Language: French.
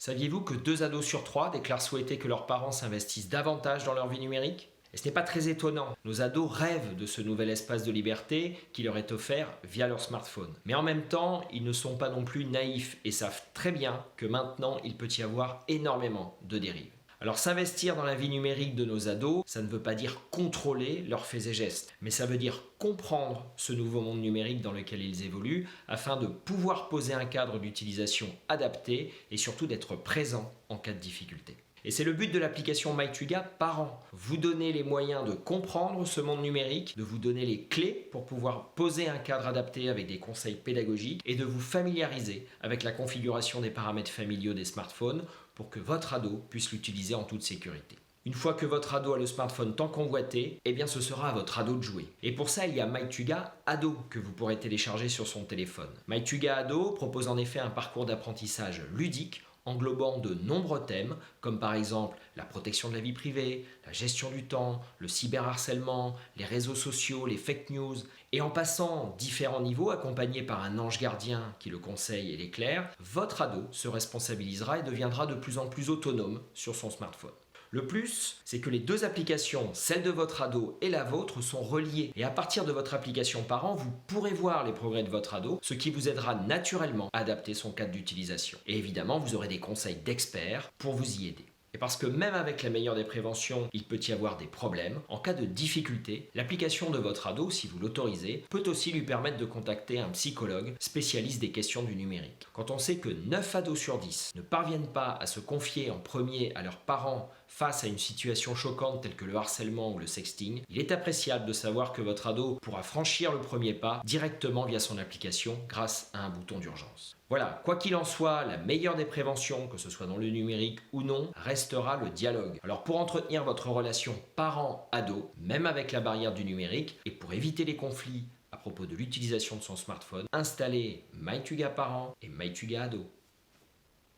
Saviez-vous que 2 ados sur 3 déclarent souhaiter que leurs parents s'investissent davantage dans leur vie numérique? Et ce n'est pas très étonnant, nos ados rêvent de ce nouvel espace de liberté qui leur est offert via leur smartphone. Mais en même temps, ils ne sont pas non plus naïfs et savent très bien que maintenant, il peut y avoir énormément de dérives. Alors s'investir dans la vie numérique de nos ados, ça ne veut pas dire contrôler leurs faits et gestes, mais ça veut dire comprendre ce nouveau monde numérique dans lequel ils évoluent afin de pouvoir poser un cadre d'utilisation adapté et surtout d'être présent en cas de difficulté. Et c'est le but de l'application MyTuga Parents. Vous donner les moyens de comprendre ce monde numérique, de vous donner les clés pour pouvoir poser un cadre adapté avec des conseils pédagogiques et de vous familiariser avec la configuration des paramètres familiaux des smartphones pour que votre ado puisse l'utiliser en toute sécurité. Une fois que votre ado a le smartphone tant convoité, eh bien ce sera à votre ado de jouer. Et pour ça, il y a MyTuga Ado que vous pourrez télécharger sur son téléphone. MyTuga Ado propose en effet un parcours d'apprentissage ludique englobant de nombreux thèmes, comme par exemple la protection de la vie privée, la gestion du temps, le cyberharcèlement, les réseaux sociaux, les fake news, et en passant différents niveaux accompagnés par un ange gardien qui le conseille et l'éclaire, votre ado se responsabilisera et deviendra de plus en plus autonome sur son smartphone. Le plus, c'est que les deux applications, celle de votre ado et la vôtre, sont reliées. Et à partir de votre application parent, vous pourrez voir les progrès de votre ado, ce qui vous aidera naturellement à adapter son cadre d'utilisation. Et évidemment, vous aurez des conseils d'experts pour vous y aider. Et parce que même avec la meilleure des préventions, il peut y avoir des problèmes, en cas de difficulté, l'application de votre ado, si vous l'autorisez, peut aussi lui permettre de contacter un psychologue spécialiste des questions du numérique. Quand on sait que 9 ados sur 10 ne parviennent pas à se confier en premier à leurs parents face à une situation choquante telle que le harcèlement ou le sexting, il est appréciable de savoir que votre ado pourra franchir le premier pas directement via son application grâce à un bouton d'urgence. Voilà, quoi qu'il en soit, la meilleure des préventions, que ce soit dans le numérique ou non, restera le dialogue. Alors pour entretenir votre relation parent-ado, même avec la barrière du numérique, et pour éviter les conflits à propos de l'utilisation de son smartphone, installez MyTuga Parent et MyTuga Ado.